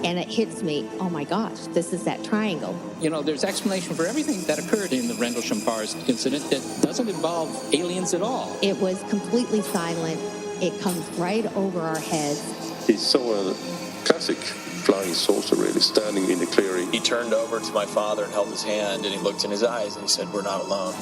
and it hits me, oh my gosh, this is that triangle. You know, there's explanation for everything that occurred in the Rendlesham Forest incident that doesn't involve aliens at all. It was completely silent. It comes right over our heads. He saw a classic flying saucer, really, standing in the clearing. He turned over to my father and held his hand, and he looked in his eyes and he said, "We're not alone."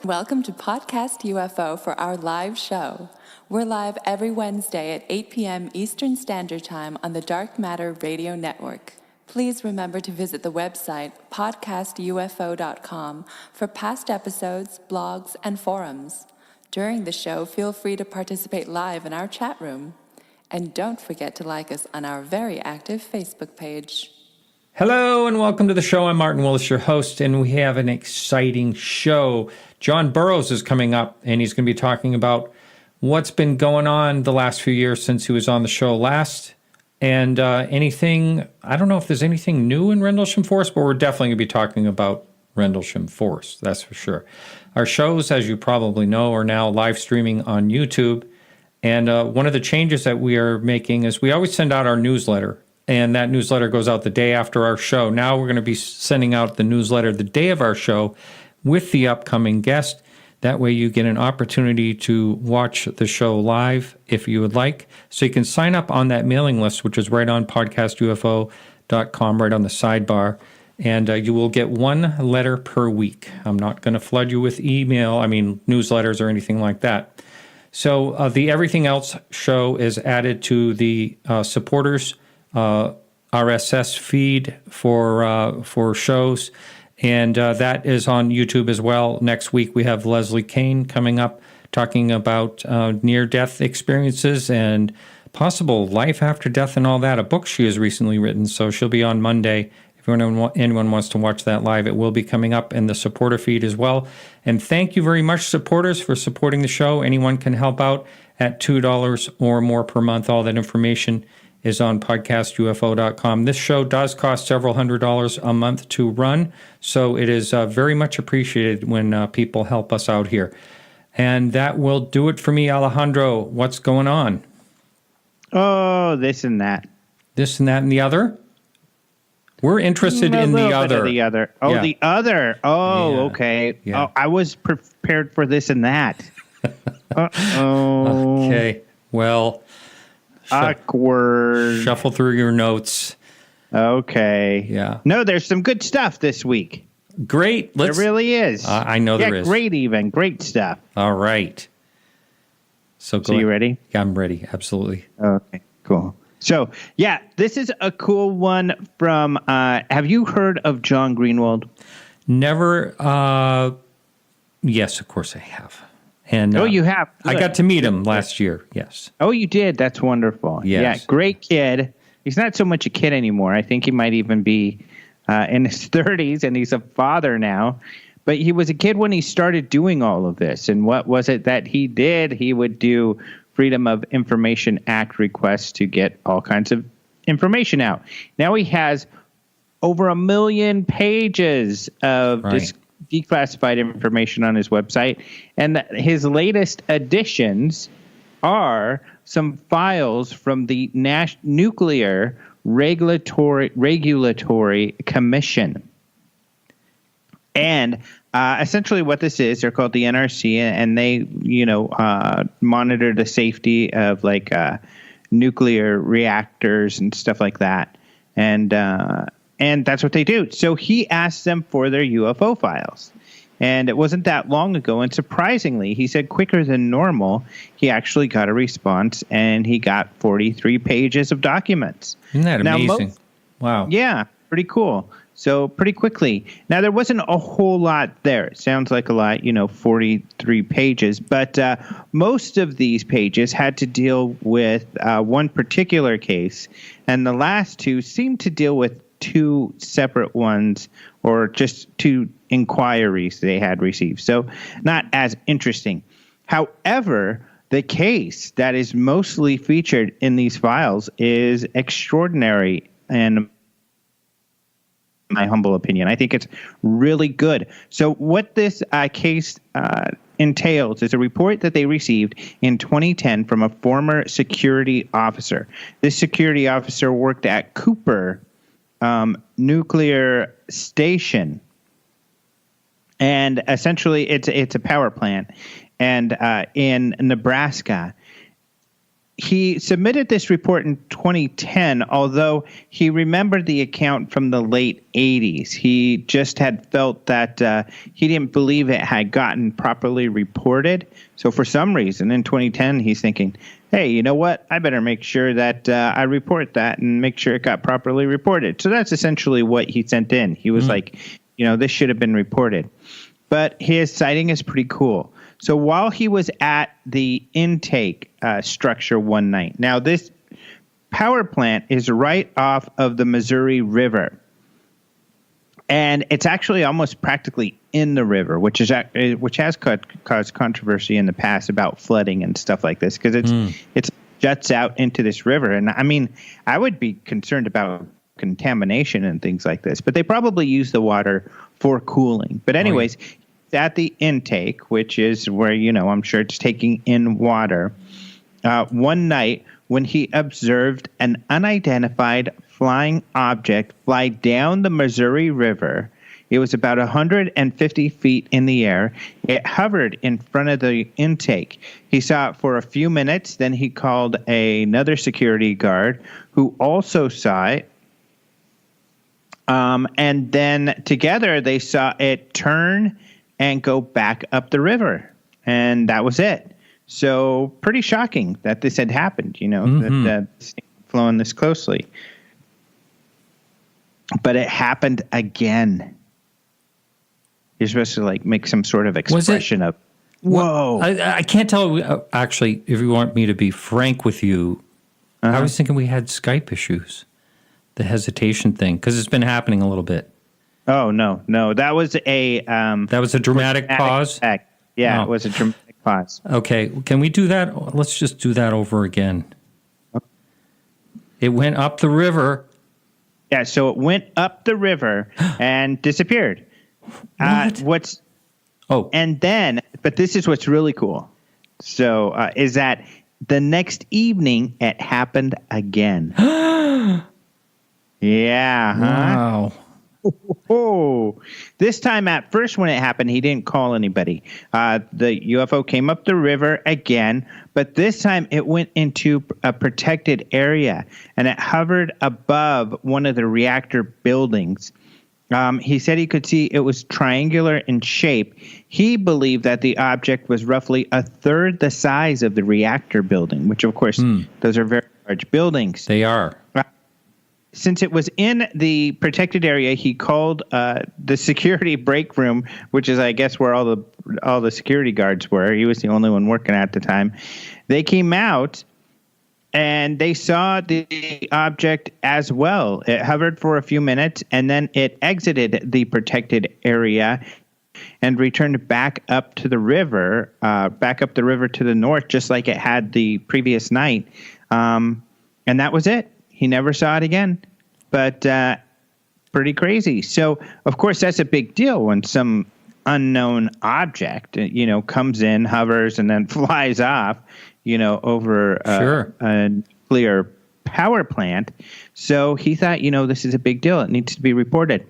Welcome to Podcast UFO for our live show. We're live every Wednesday at 8 p.m. Eastern Standard Time on the Dark Matter Radio Network. Please remember to visit the website podcastufo.com for past episodes, blogs, and forums. During the show, feel free to participate live in our chat room. And don't forget to like us on our very active Facebook page. Hello and welcome to the show. I'm Martin Willis, your host, and we have an exciting show. John Burroughs is coming up, and he's going to be talking about what's been going on the last few years since he was on the show last, and anything, I don't know if there's anything new in Rendlesham Forest, but we're definitely going to be talking about Rendlesham Forest, that's for sure. Our shows, as you probably know, are now live streaming on YouTube, and one of the changes that we are making is we always send out our newsletter, and that newsletter goes out the day after our show. Now we're going to be sending out the newsletter the day of our show with the upcoming guest. That way you get an opportunity to watch the show live if you would like. So you can sign up on that mailing list, which is right on podcastufo.com, right on the sidebar. And you will get one letter per week. I'm not going to flood you with newsletters or anything like that. So the Everything Else show is added to the supporters RSS feed for shows, and that is on YouTube as well. Next week we have Leslie Kane coming up talking about near-death experiences and possible life after death and all that, a book she has recently written. So she'll be on Monday. If anyone wants to watch that live, it will be coming up in the supporter feed as well. And thank you very much, supporters, for supporting the show. Anyone can help out at $2 or more per month. All that information is on podcastufo.com. This show does cost several $100s a month to run, so it is very much appreciated when people help us out here. And that will do it for me, Alejandro. What's going on? Oh, this and that. This and that and the other? We're interested in the other. The other. Oh, yeah. The other. Oh, yeah. Okay. Yeah. Oh, I was prepared for this and that. Uh-oh. Okay. Well, awkward. Shuffle through your notes. Okay. Yeah. No, there's some good stuff this week. Great. There really is. I know there is. Great even. Great stuff. All right. So you ready? Yeah, I'm ready. Absolutely. Okay, cool. So, yeah, this is a cool one from, have you heard of John Greenwald? Never. Yes, of course I have. And you have? Good. I got to meet him last year, yes. Oh, you did? That's wonderful. Yes. Yeah, great kid. He's not so much a kid anymore. I think he might even be in his 30s, and he's a father now. But he was a kid when he started doing all of this. And what was it that he did? He would do Freedom of Information Act requests to get all kinds of information out. Now he has over 1 million pages of declassified information on his website, and his latest additions are some files from the Nuclear Regulatory Commission. And essentially what this is, they're called the NRC, and they, monitor the safety of nuclear reactors and stuff like that. And that's what they do. So he asked them for their UFO files. And it wasn't that long ago. And surprisingly, he said quicker than normal, he actually got a response, and he got 43 pages of documents. Isn't that amazing? Wow. Yeah, pretty cool. So pretty quickly. Now, there wasn't a whole lot there. It sounds like a lot, 43 pages. But most of these pages had to deal with one particular case. And the last two seemed to deal with two separate ones, or just two inquiries they had received. So not as interesting. However, the case that is mostly featured in these files is extraordinary and my humble opinion. I think it's really good. So what this case entails is a report that they received in 2010 from a former security officer. This security officer worked at Cooper Nuclear Station, and essentially it's a power plant, and in Nebraska. He submitted this report in 2010, although he remembered the account from the late 80s. He just had felt that he didn't believe it had gotten properly reported. So for some reason, in 2010, he's thinking, hey, you know what? I better make sure that I report that and make sure it got properly reported. So that's essentially what he sent in. He was like, this should have been reported. But his sighting is pretty cool. So while he was at the intake structure one night, now this power plant is right off of the Missouri River, and it's actually almost practically in the river, which has caused controversy in the past about flooding and stuff like this, because it juts out into this river. And I mean, I would be concerned about contamination and things like this, but they probably use the water for cooling. But anyways. Right. At the intake, which is where, I'm sure it's taking in water, one night when he observed an unidentified flying object fly down the Missouri River. It was about 150 feet in the air. It hovered in front of the intake. He saw it for a few minutes. Then he called another security guard who also saw it. And then together they saw it turn and go back up the river. And that was it. So pretty shocking that this had happened, that this thing flowing this closely. But it happened again. You're supposed to make some sort of expression of, whoa. I can't tell. Actually, if you want me to be frank with you, I was thinking we had Skype issues, the hesitation thing, because it's been happening a little bit. Oh, no. That was a dramatic pause? Effect. Yeah, It was a dramatic pause. Okay. Can we do that? Let's just do that over again. Okay. It went up the river. Yeah, so it went up the river and disappeared. What? And then, but this is what's really cool. So, is that the next evening it happened again. Yeah. Wow. Oh, this time at first when it happened, he didn't call anybody. The UFO came up the river again, but this time it went into a protected area, and it hovered above one of the reactor buildings. He said he could see it was triangular in shape. He believed that the object was roughly a third the size of the reactor building, which, of course, those are very large buildings. They are. Since it was in the protected area, he called the security break room, which is, I guess, where all the security guards were. He was the only one working at the time. They came out, and they saw the object as well. It hovered for a few minutes, and then it exited the protected area and returned back up to the river, to the north, just like it had the previous night. And that was it. He never saw it again, but pretty crazy. So, of course, that's a big deal when some unknown object, comes in, hovers, and then flies off, over a nuclear power plant. So he thought, this is a big deal. It needs to be reported.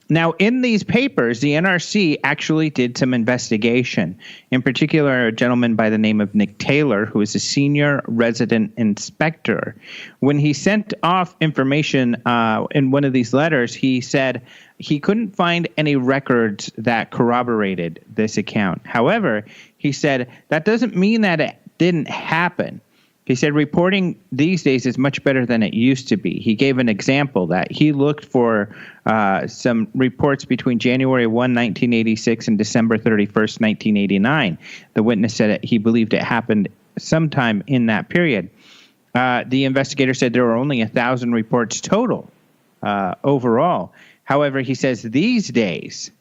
Now, in these papers, the NRC actually did some investigation. In particular, a gentleman by the name of Nick Taylor, who is a senior resident inspector. When he sent off information in one of these letters, he said he couldn't find any records that corroborated this account. However, he said that doesn't mean that it didn't happen. He said reporting these days is much better than it used to be. He gave an example that he looked for some reports between January 1, 1986 and December 31st, 1989. The witness said he believed it happened sometime in that period. The investigator said there were only 1,000 reports total overall. However, he says these days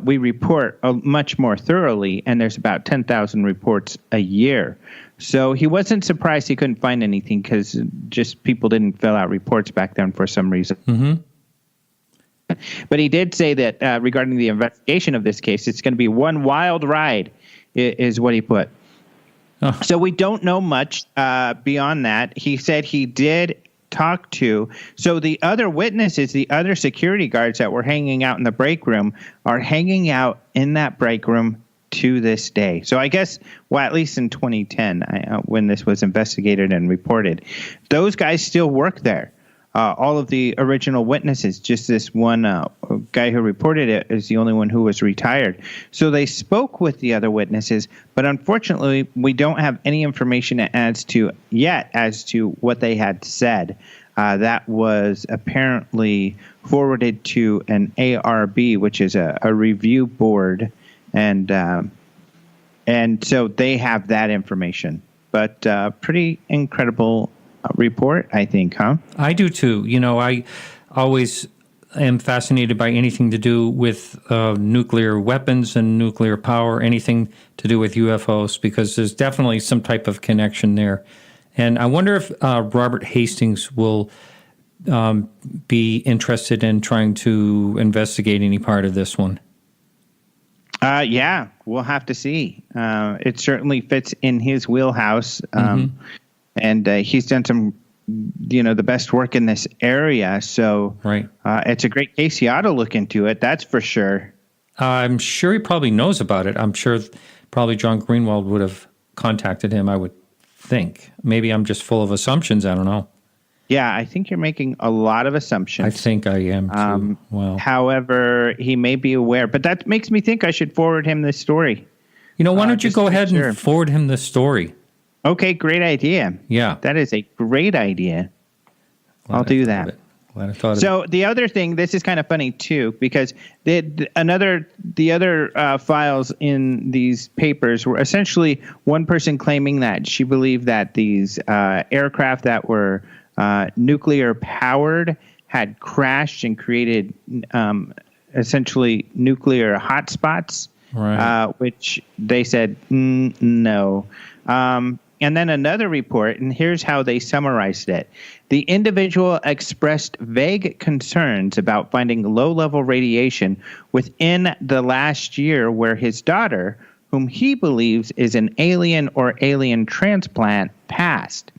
we report much more thoroughly, and there's about 10,000 reports a year. So he wasn't surprised he couldn't find anything because just people didn't fill out reports back then for some reason. Mm-hmm. But he did say that regarding the investigation of this case, it's going to be one wild ride, is what he put. Oh. So we don't know much beyond that. He said he did talk to. So the other witnesses, the other security guards that were hanging out in the break room are hanging out in that break room to this day. So I guess, well, at least in 2010, when this was investigated and reported, those guys still work there. All of the original witnesses, just this one guy who reported it is the only one who was retired. So they spoke with the other witnesses, but unfortunately, we don't have any information as to what they had said. That was apparently forwarded to an ARB, which is a review board, and so they have that information. But pretty incredible report, I think, huh? I do too. I always am fascinated by anything to do with nuclear weapons and nuclear power, anything to do with UFOs, because there's definitely some type of connection there. And I wonder if Robert Hastings will be interested in trying to investigate any part of this one. Yeah, we'll have to see. It certainly fits in his wheelhouse. And he's done some, the best work in this area. So right. It's a great case. He ought to look into it. That's for sure. I'm sure he probably knows about it. I'm sure probably John Greenwald would have contacted him, I would think. Maybe I'm just full of assumptions. I don't know. Yeah, I think you're making a lot of assumptions. I think I am too. However, he may be aware. But that makes me think I should forward him this story. Why don't you go ahead and forward him the story? Okay, great idea. Yeah. That is a great idea. I'll do that. Glad I thought of it. So the other thing, this is kind of funny too, because the other files in these papers were essentially one person claiming that she believed that these aircraft that were nuclear powered had crashed and created essentially nuclear hotspots, right. Which they said no. And then another report, and here's how they summarized it. The individual expressed vague concerns about finding low-level radiation within the last year where his daughter, whom he believes is an alien or alien transplant, passed.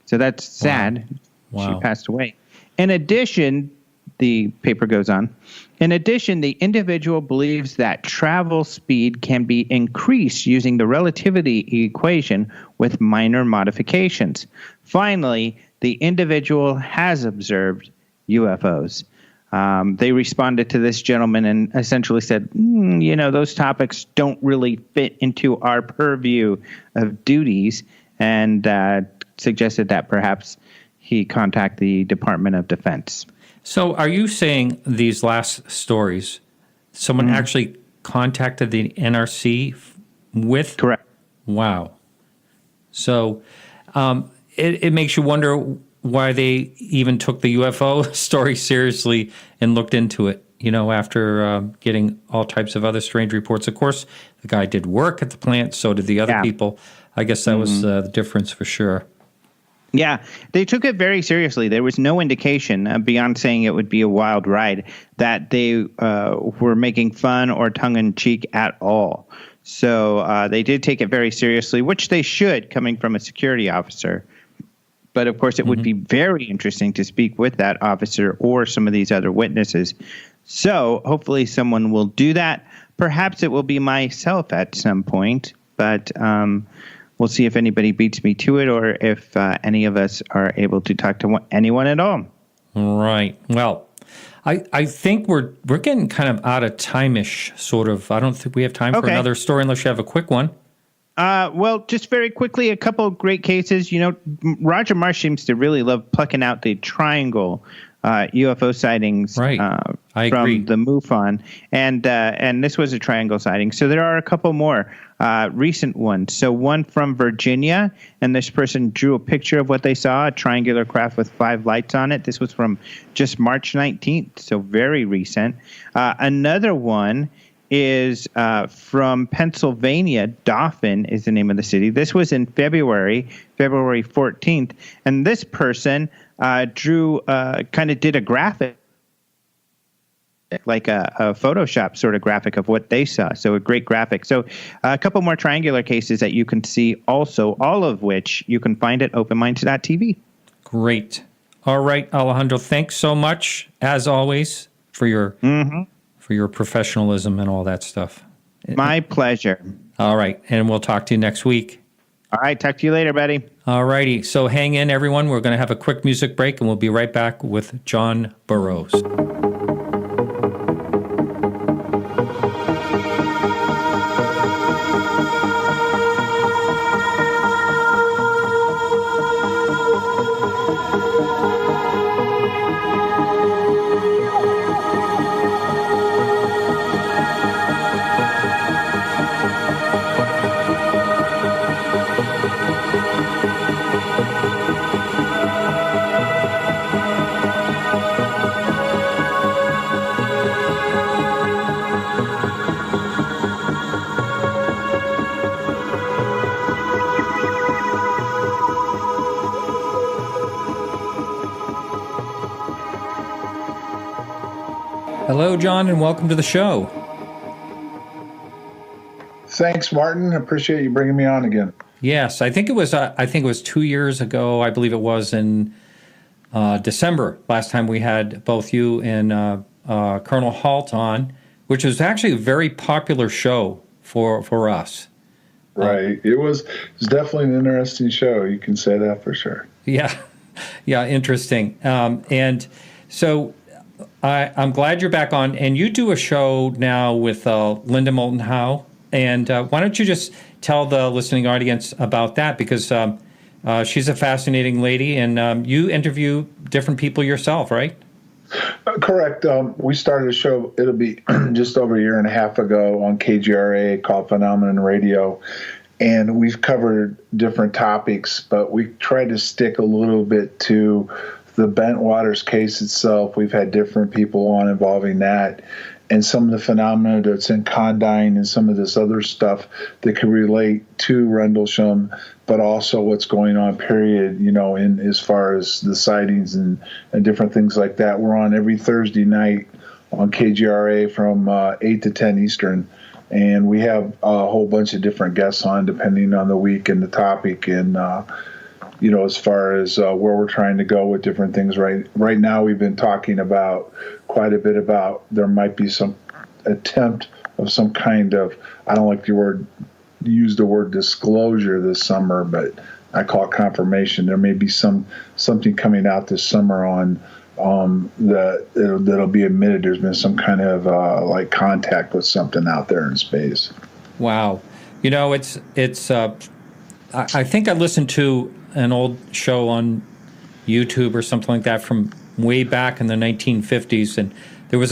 So that's sad. Wow. She passed away. In addition, the paper goes on. In addition, the individual believes that travel speed can be increased using the relativity equation with minor modifications. Finally, the individual has observed UFOs. They responded to this gentleman and essentially said, those topics don't really fit into our purview of duties, and suggested that perhaps he contact the Department of Defense. So are you saying these last stories, someone actually contacted the NRC with? Correct. Wow. So it makes you wonder why they even took the UFO story seriously and looked into it, after getting all types of other strange reports. Of course, the guy did work at the plant, so did the other people. I guess that was the difference for sure. Yeah, they took it very seriously. There was no indication, beyond saying it would be a wild ride, that they were making fun or tongue-in-cheek at all. So they did take it very seriously, which they should, coming from a security officer. But, of course, it would be very interesting to speak with that officer or some of these other witnesses. So hopefully someone will do that. Perhaps it will be myself at some point, but we'll see if anybody beats me to it or if any of us are able to talk to anyone at all. Right. Well, I think we're getting kind of out of time-ish, sort of. I don't think we have time for another story unless you have a quick one. Well, just very quickly, a couple of great cases. Roger Marsh seems to really love plucking out the triangle UFO sightings I agree. from the MUFON, and this was a triangle sighting. So there are a couple more recent ones. So one from Virginia, and this person drew a picture of what they saw, a triangular craft with 5 lights on it. This was from just March 19th, so very recent. Another one is from Pennsylvania. Dauphin is the name of the city. This was in February 14th, and this person did a graphic like a Photoshop sort of graphic of what they saw. So a great graphic. So a couple more triangular cases that you can see also, all of which you can find at openminds.tv. Great. All right, Alejandro, thanks so much, as always, for your professionalism and all that stuff. My pleasure. All right, and we'll talk to you next week. All right, talk to you later, buddy. All righty, so hang in, everyone. We're going to have a quick music break, and we'll be right back with John Burroughs. Hello, John, and welcome to the show. Thanks, Martin. Appreciate you bringing me on again. Yes, I think it was 2 years ago. I believe it was in December last time we had both you and Colonel Halt on, which was actually a very popular show for us. Right. It was definitely an interesting show. You can say that for sure. Yeah, interesting. And so I'm glad you're back on, and you do a show now with Linda Moulton Howe. And why don't you just tell the listening audience about that, because she's a fascinating lady, and you interview different people yourself, right? Correct. We started a show, it'll be just over a year and a half ago on KGRA called Phenomenon Radio. And we've covered different topics, but we tried to stick a little bit to the Bentwaters case itself. We've had different people on involving that, and some of the phenomena that's in Condyne and some of this other stuff that can relate to Rendlesham, but also what's going on, period, in as far as the sightings and different things like that. We're on every Thursday night on KGRA from 8 to 10 Eastern, and we have a whole bunch of different guests on depending on the week and the topic, and as far as where we're trying to go with different things. Right now, we've been talking about quite a bit about there might be some attempt of some kind of, I don't like to use the word disclosure this summer, but I call it confirmation. There may be something coming out this summer on that'll be admitted. There's been some kind of like contact with something out there in space. Wow, it's. I think I listened to an old show on YouTube or something like that from way back in the 1950s, and there was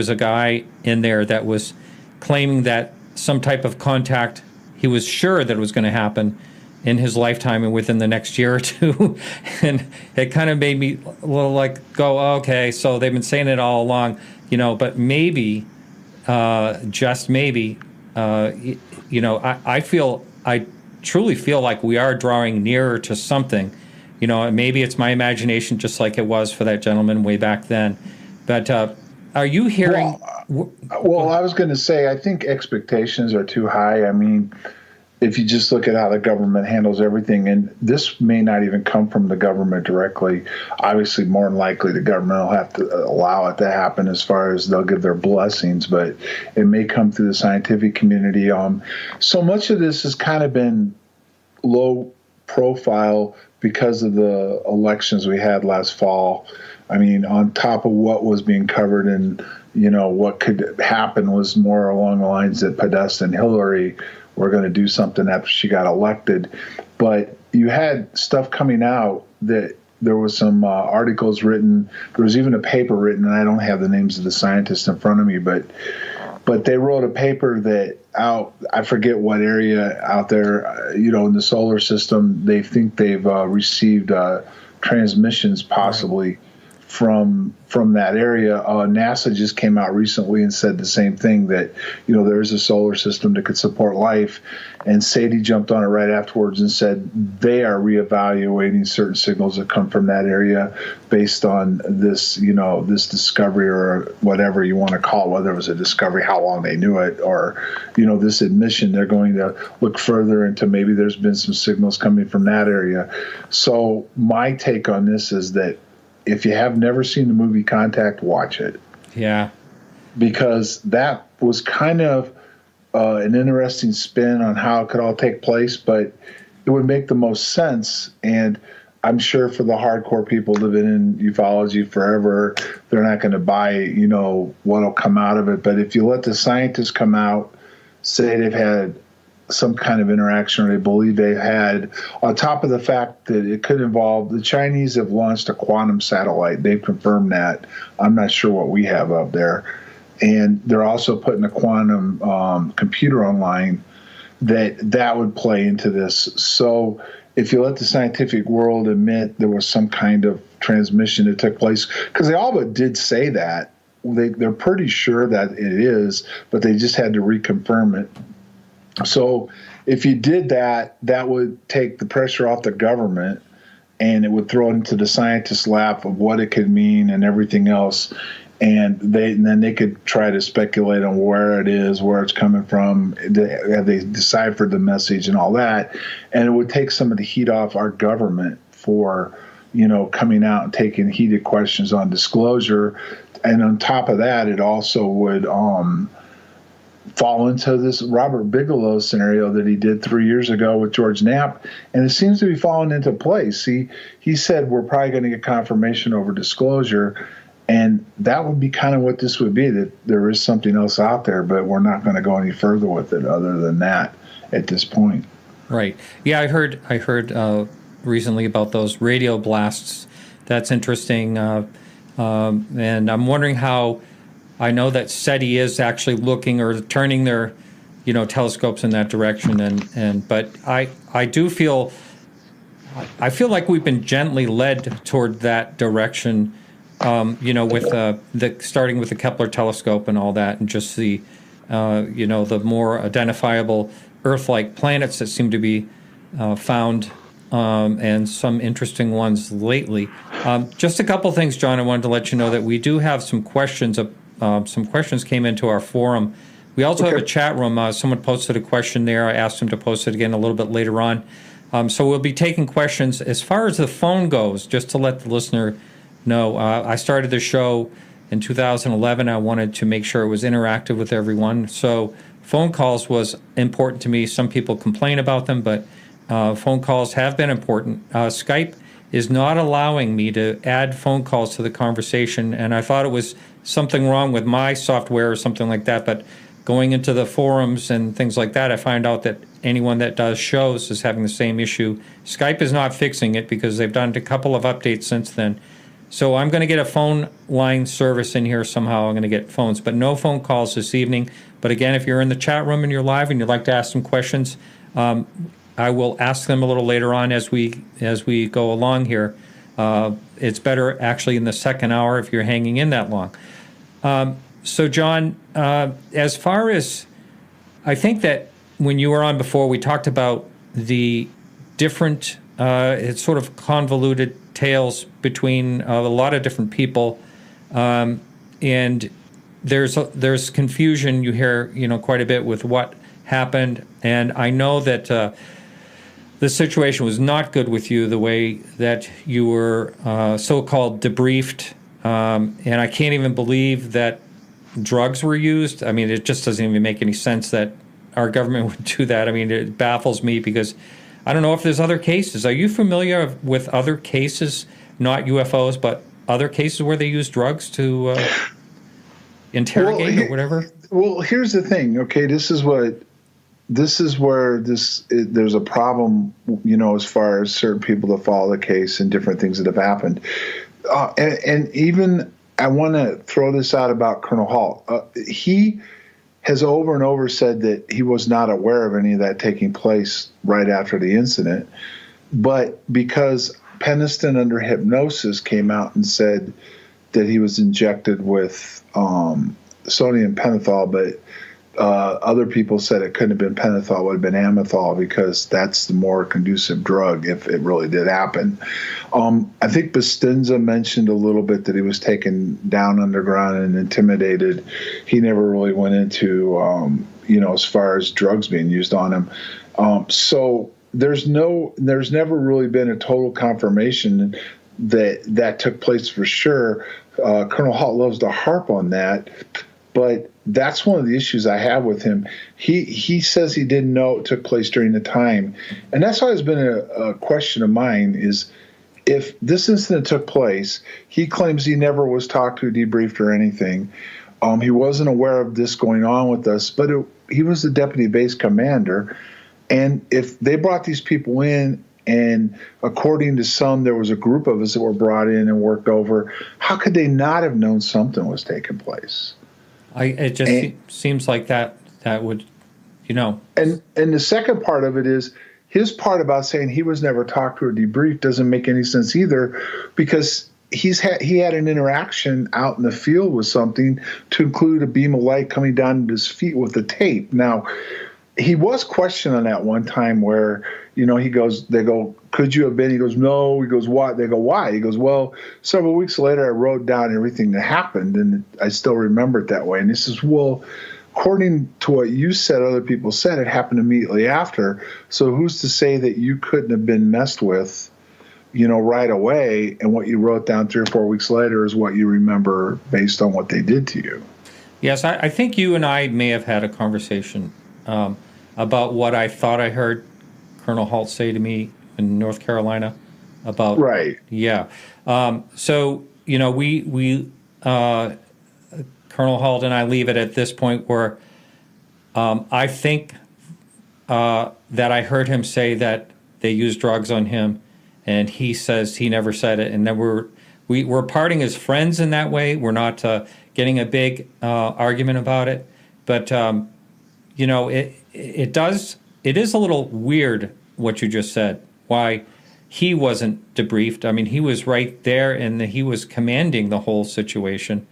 a guy in there that was claiming that some type of contact, he was sure that it was going to happen in his lifetime and within the next year or two. And it kind of made me a little like go, okay, so they've been saying it all along, but maybe, just maybe, I truly feel like we are drawing nearer to something. Maybe it's my imagination, just like it was for that gentleman way back then. But are you hearing? Well, I was going to say, I think expectations are too high. I mean, if you just look at how the government handles everything, and this may not even come from the government directly. Obviously, more than likely, the government will have to allow it to happen as far as they'll give their blessings, but it may come through the scientific community. So much of this has kind of been low profile because of the elections we had last fall. I mean, on top of what was being covered, and what could happen was more along the lines that Podesta and Hillary were going to do something after she got elected. But you had stuff coming out that there was some articles written. There was even a paper written, and I don't have the names of the scientists in front of me, but they wrote a paper that I forget what area out there, in the solar system, they think they've received transmissions possibly from that area. NASA just came out recently and said the same thing, that there is a solar system that could support life, and SETI jumped on it right afterwards and said they are reevaluating certain signals that come from that area based on this this discovery, or whatever you want to call it, whether it was a discovery, how long they knew it, or this admission. They're going to look further into maybe there's been some signals coming from that area. So my take on this is that if you have never seen the movie Contact, watch it. Yeah. Because that was kind of an interesting spin on how it could all take place, but it would make the most sense. And I'm sure for the hardcore people living in ufology forever, they're not going to buy, what'll come out of it. But if you let the scientists come out, say they've had some kind of interaction, or they believe they had, on top of the fact that it could involve, the Chinese have launched a quantum satellite. They've confirmed that. I'm not sure what we have up there. And they're also putting a quantum computer online that would play into this. So if you let the scientific world admit there was some kind of transmission that took place, because they all but did say that, they're pretty sure that it is, but they just had to reconfirm it. So if you did that, that would take the pressure off the government, and it would throw it into the scientists' lap of what it could mean and everything else. And then they could try to speculate on where it is, where it's coming from. Have they deciphered the message and all that? And it would take some of the heat off our government for, coming out and taking heated questions on disclosure. And on top of that, it also would fall into this Robert Bigelow scenario that he did 3 years ago with George Knapp, and it seems to be falling into place. He said we're probably going to get confirmation over disclosure, and that would be kind of what this would be, that there is something else out there, but we're not going to go any further with it other than that at this point. Right. Yeah, I heard recently about those radio blasts. That's interesting, and I'm wondering how. I know that SETI is actually looking or turning their, telescopes in that direction, but I do feel like we've been gently led toward that direction, with starting with the Kepler telescope and all that, and just the, the more identifiable Earth-like planets that seem to be found, and some interesting ones lately. Just a couple things, John. I wanted to let you know that we do have some questions. Some questions came into our forum. We also have a chat room. Someone posted a question there. I asked him to post it again a little bit later on. So we'll be taking questions. As far as the phone goes, just to let the listener know, I started the show in 2011. I wanted to make sure it was interactive with everyone. So phone calls was important to me. Some people complain about them, but phone calls have been important. Skype is not allowing me to add phone calls to the conversation, and I thought it was something wrong with my software or something like that, but going into the forums and things like that, I find out that anyone that does shows is having the same issue. Skype is not fixing it because they've done a couple of updates since then. So I'm going to get a phone line service in here somehow. I'm going to get phones, but no phone calls this evening. But again, if you're in the chat room and you're live and you'd like to ask some questions, I will ask them a little later on as we go along here. It's better actually in the second hour if you're hanging in that long. So, John, as far as I think that when you were on before, we talked about the different, it's sort of convoluted tales between a lot of different people, and there's confusion. You hear, quite a bit with what happened, and I know that the situation was not good with you. The way that you were so-called debriefed. And I can't even believe that drugs were used. I mean, it just doesn't even make any sense that our government would do that. I mean, it baffles me because I don't know if there's other cases. Are you familiar with other cases, not UFOs, but other cases where they use drugs to interrogate or whatever? Well, here's the thing. Okay, this is where there's a problem, as far as certain people that follow the case and different things that have happened. And even I want to throw this out about Colonel Hall. He has over and over said that he was not aware of any of that taking place right after the incident. But because Peniston under hypnosis came out and said that he was injected with sodium pentothal, but other people said it couldn't have been pentothal, it would have been amethol, because that's the more conducive drug if it really did happen. I think Bustinza mentioned a little bit that he was taken down underground and intimidated. He never really went into, as far as drugs being used on him. So there's never really been a total confirmation that took place for sure. Colonel Halt loves to harp on that, but that's one of the issues I have with him. He says he didn't know it took place during the time, and that's always been a question of mine, is if this incident took place, he claims he never was talked to, debriefed, or anything. He wasn't aware of this going on with us, but he was the deputy base commander, and if they brought these people in, and according to some, there was a group of us that were brought in and worked over, how could they not have known something was taking place? It just seems like that would, And the second part of it is his part about saying he was never talked to or debriefed doesn't make any sense either, because he had an interaction out in the field with something, to include a beam of light coming down at his feet with the tape. Now, he was questioned on that one time where, they go, could you have been? He goes, no. He goes, why? They go, why? He goes, well, several weeks later, I wrote down everything that happened, and I still remember it that way. And he says, well, according to what you said, other people said, it happened immediately after. So who's to say that you couldn't have been messed with, right away, and what you wrote down 3 or 4 weeks later is what you remember based on what they did to you? Yes, I think you and I may have had a conversation about what I thought I heard Colonel Halt say to me in North Carolina about. Right. Yeah. So, we Colonel Halt and I leave it at this point where I think that I heard him say that they used drugs on him, and he says he never said it. And then we're parting as friends in that way. We're not getting a big argument about it. But, it is a little weird what you just said, why he wasn't debriefed. I mean, he was right there, and he was commanding the whole situation.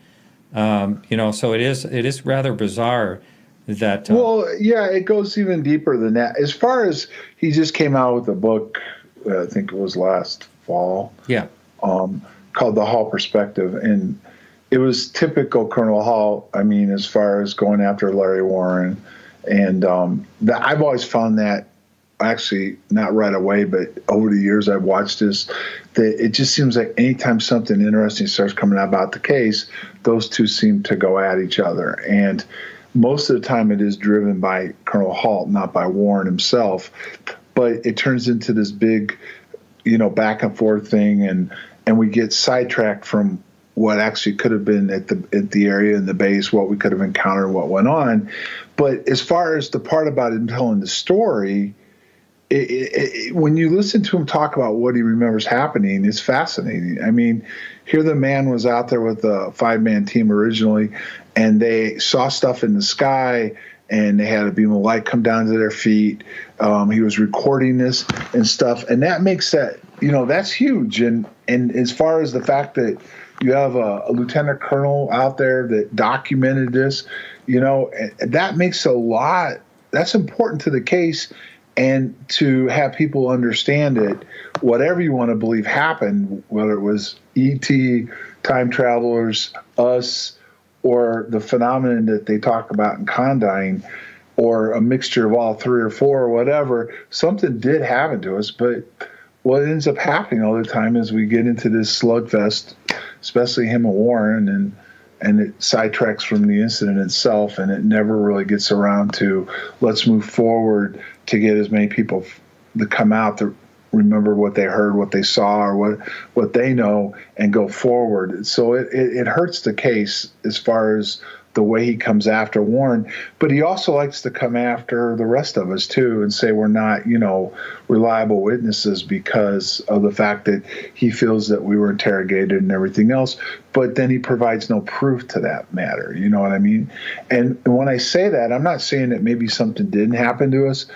So it is rather bizarre that. Well, yeah, it goes even deeper than that. As far as he just came out with a book, I think it was last fall. Yeah. Called The Hall Perspective, and it was typical Colonel Hall. I mean, as far as going after Larry Warren, and I've always found that. Actually, not right away, but over the years I've watched this, that it just seems like anytime something interesting starts coming out about the case, those two seem to go at each other. And most of the time it is driven by Colonel Halt, not by Warren himself. But it turns into this big, back and forth thing, and we get sidetracked from what actually could have been at the area in the base, what we could have encountered, what went on. But as far as the part about him telling the story, when you listen to him talk about what he remembers happening, it's fascinating. I mean, here the man was out there with a 5-man team originally, and they saw stuff in the sky, and they had a beam of light come down to their feet. He was recording this and stuff, and that makes that, that's huge. And as far as the fact that you have a lieutenant colonel out there that documented this, that makes a lot. That's important to the case. And to have people understand it, whatever you want to believe happened, whether it was E.T., time travelers, us, or the phenomenon that they talk about in Condyne, or a mixture of all 3 or 4 or whatever, something did happen to us. But what ends up happening all the time is we get into this slugfest, especially him and Warren, and it sidetracks from the incident itself, and it never really gets around to let's move forward to get as many people to come out to remember what they heard, what they saw, or what they know, and go forward. So it hurts the case as far as the way he comes after Warren, but he also likes to come after the rest of us too and say we're not, reliable witnesses because of the fact that he feels that we were interrogated and everything else, but then he provides no proof to that matter. You know what I mean? And when I say that, I'm not saying that maybe something didn't happen to us,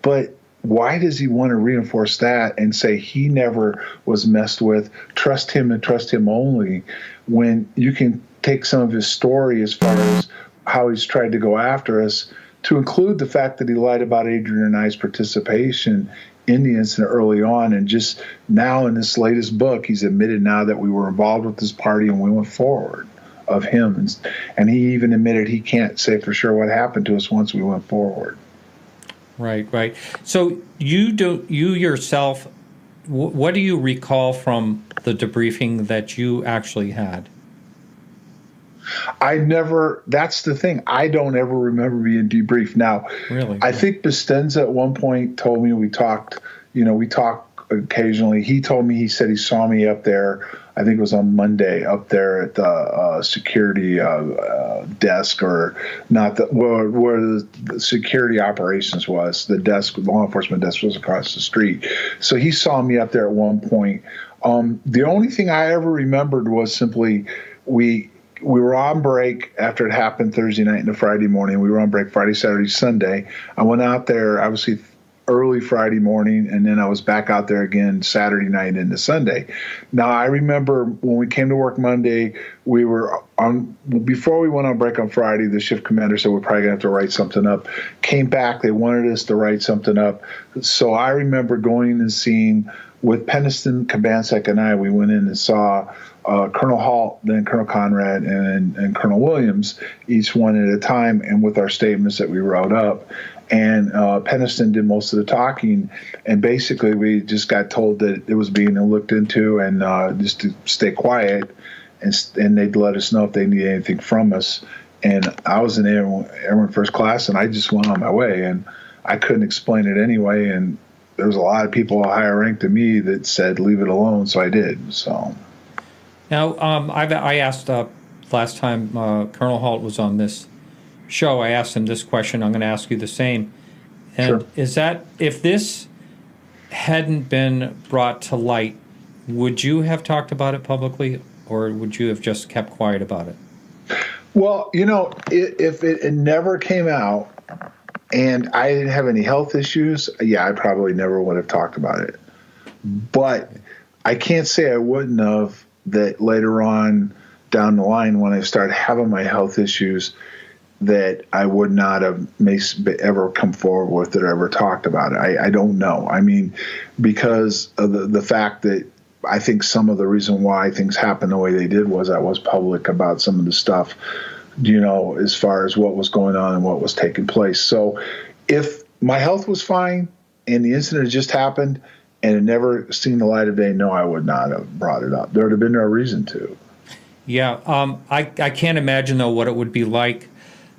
but why does he want to reinforce that and say he never was messed with, trust him and trust him only, when you can take some of his story as far as how he's tried to go after us, to include the fact that he lied about Adrian and I's participation in the incident early on, and just now in this latest book, he's admitted now that we were involved with this party and we went forward of him. And he even admitted he can't say for sure what happened to us once we went forward. Right. So you yourself, what do you recall from the debriefing that you actually had? That's the thing. I don't ever remember being debriefed. Now, really? I think Bastenza at one point told me we talked occasionally. He told me, he said he saw me up there, I think it was on Monday, up there at the security desk, or not, where the security operations was. The desk, the law enforcement desk, was across the street. So he saw me up there at one point. The only thing I ever remembered was simply we were on break after it happened Thursday night into Friday morning. We were on break Friday, Saturday, Sunday. I went out there, obviously, early Friday morning, and then I was back out there again Saturday night into Sunday. Now, I remember when we came to work Monday, we were on, before we went on break on Friday, the shift commander said we're probably going to have to write something up. Came back, they wanted us to write something up. So I remember going and seeing, with Peniston, Kabansek, and I, we went in and saw Colonel Halt, then Colonel Conrad, and Colonel Williams, each one at a time, and with our statements that we wrote up. And Peniston did most of the talking, and basically we just got told that it was being looked into, and just to stay quiet, and they'd let us know if they needed anything from us. And I was in Airman First Class, and I just went on my way, and I couldn't explain it anyway, and there was a lot of people higher ranked than me that said leave it alone, so I did. So now I asked last time Colonel Halt was on this show, I asked him this question. I'm going to ask you the same. And sure. Is that, if this hadn't been brought to light, would you have talked about it publicly, or would you have just kept quiet about it? Well, if it never came out and I didn't have any health issues, yeah, I probably never would have talked about it. But I can't say I wouldn't have, that later on down the line when I started having my health issues, that I would not have ever come forward with it or ever talked about it. I don't know. I mean, because of the fact that I think some of the reason why things happened the way they did was I was public about some of the stuff, as far as what was going on and what was taking place. So if my health was fine and the incident had just happened and it never seen the light of day, no, I would not have brought it up. There would have been no reason to. Yeah. I can't imagine, though, what it would be like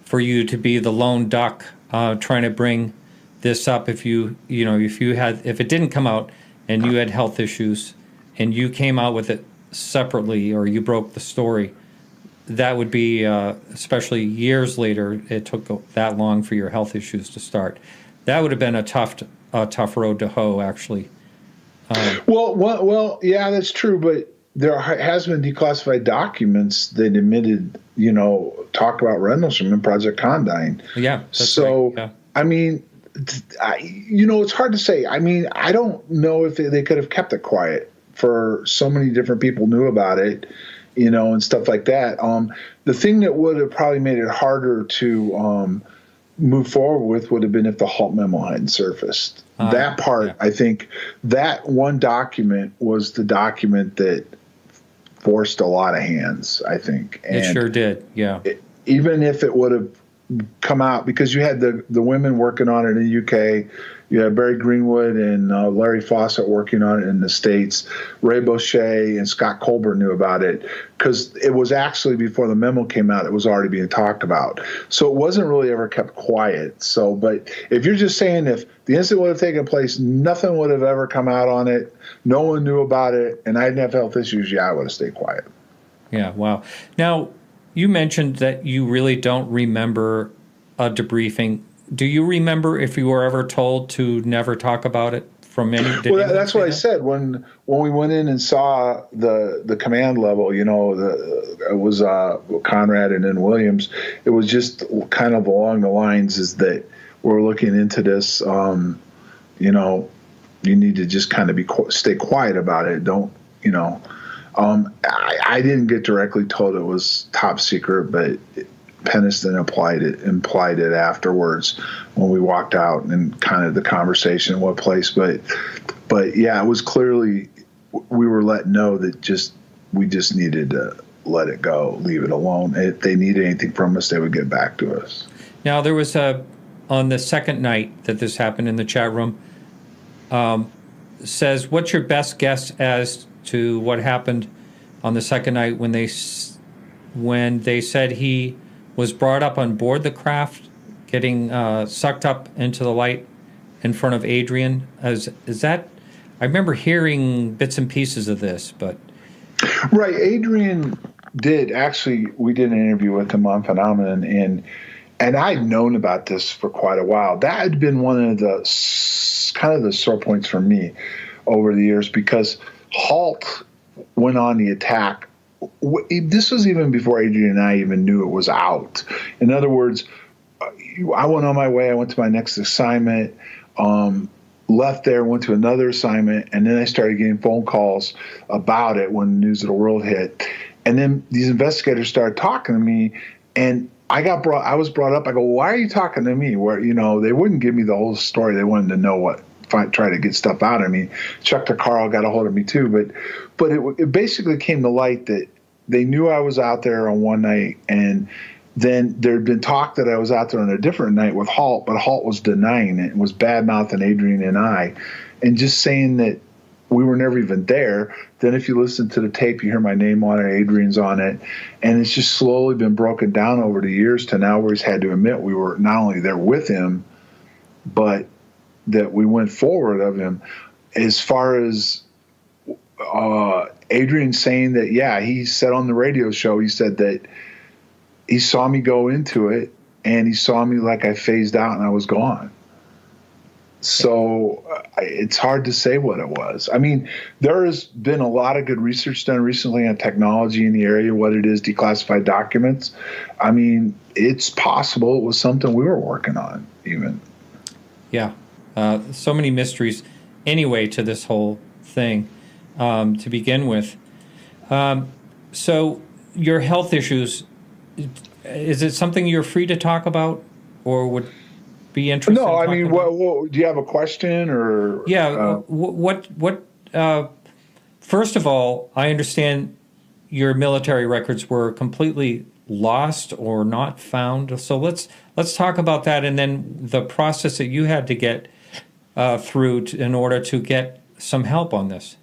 for you to be the lone duck trying to bring this up if if it didn't come out and you had health issues and you came out with it separately, or you broke the story. That would be, especially years later, it took that long for your health issues to start. That would have been a tough road to hoe, actually. Well, yeah, that's true, but there has been declassified documents that admitted, talked about Rendlesham and Project Condign. Yeah. So, right. Yeah. I mean, it's hard to say. I mean, I don't know if they could have kept it quiet, for so many different people knew about it, and stuff like that. The thing that would have probably made it harder to move forward with would have been if the Halt memo hadn't surfaced. That part, yeah. I think that one document was the document that forced a lot of hands, I think. And it sure did, yeah. Even if it would have come out, because you had the women working on it in the UK, you had Barry Greenwood and Larry Fawcett working on it in the States. Ray Boucher and Scott Colbert knew about it, because it was actually, before the memo came out, it was already being talked about. So it wasn't really ever kept quiet. So, but if you're just saying if the incident would have taken place, nothing would have ever come out on it, no one knew about it, and I didn't have health issues, yeah, I would have stayed quiet. Yeah, wow. Now, you mentioned that you really don't remember a debriefing. Do you remember if you were ever told to never talk about it from any? Well, that's what I said when we went in and saw the command level. It was Conrad and then Williams. It was just kind of along the lines is that we're looking into this. you need to just kind of stay quiet about it. Don't, I didn't get directly told it was top secret, but Peniston implied it afterwards when we walked out and kind of the conversation in what place. But yeah, it was clearly we were let know that we just needed to let it go, leave it alone. If they needed anything from us, they would get back to us. Now, there was on the second night that this happened in the chat room, says, what's your best guess as to what happened on the second night when they said he was brought up on board the craft, getting sucked up into the light in front of Adrian? Is that? I remember hearing bits and pieces of this, but right, Adrian did actually. We did an interview with him on Phenomenon, and I'd known about this for quite a while. That had been one of the kind of the sore points for me over the years, because Halt went on the attack. This was even before Adrian and I even knew it was out. In other words, I went on my way. I went to my next assignment, left there, went to another assignment, and then I started getting phone calls about it when the News of the World hit. And then these investigators started talking to me, and I was brought up. I go, why are you talking to me? Where, they wouldn't give me the whole story. They wanted to know try to get stuff out of me. Chuck DeCarl got a hold of me too, but it basically came to light that they knew I was out there on one night, and then there'd been talk that I was out there on a different night with Halt, but Halt was denying it and was bad-mouthing Adrian and I, and just saying that we were never even there. Then if you listen to the tape, you hear my name on it, Adrian's on it, and it's just slowly been broken down over the years to now where he's had to admit we were not only there with him, but that we went forward of him. As far as Adrian saying that, yeah, he said on the radio show, he said that he saw me go into it, and he saw me like I phased out and I was gone. So it's hard to say what it was. I mean, there has been a lot of good research done recently on technology in the area, what it is, declassified documents. I mean, it's possible it was something we were working on even. Yeah. So many mysteries anyway to this whole thing to begin with. So your health issues, is it something you're free to talk about or would be interested No, in I mean, about? Do you have a question or? Yeah. First of all, I understand your military records were completely lost or not found. So let's talk about that, and then the process that you had to get through in order to get some help on this.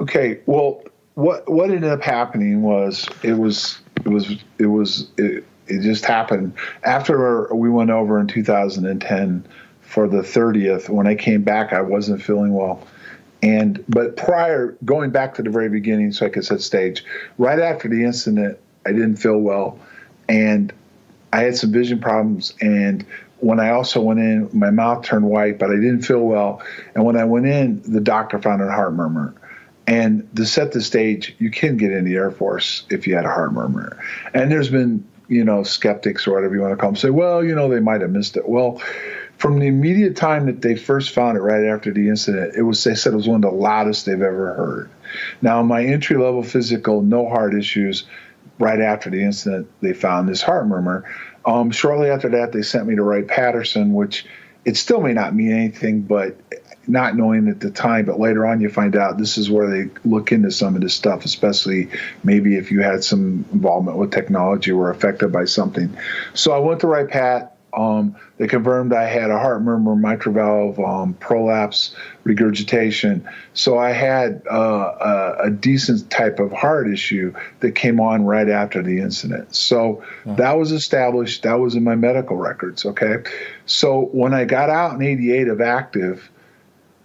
Okay. Well, what ended up happening was it just happened after we went over in 2010 for the 30th. When I came back, I wasn't feeling well. But prior, going back to the very beginning, so I could set stage, right after the incident, I didn't feel well, and I had some vision problems. And when I also went in, my mouth turned white, but I didn't feel well. And when I went in, the doctor found a heart murmur. And to set the stage, you can get in the Air Force if you had a heart murmur. And there's been, skeptics or whatever you want to call them say, well, they might have missed it. Well, from the immediate time that they first found it right after the incident, they said it was one of the loudest they've ever heard. Now, my entry-level physical, no heart issues, right after the incident, they found this heart murmur. Shortly after that, they sent me to Wright-Patterson, which it still may not mean anything, but not knowing at the time, but later on you find out this is where they look into some of this stuff, especially maybe if you had some involvement with technology or were affected by something. So I went to Wright-Pat. They confirmed I had a heart murmur, mitral valve, prolapse, regurgitation. So I had a decent type of heart issue that came on right after the incident. So that was established. That was in my medical records, okay? So when I got out in 88 of active,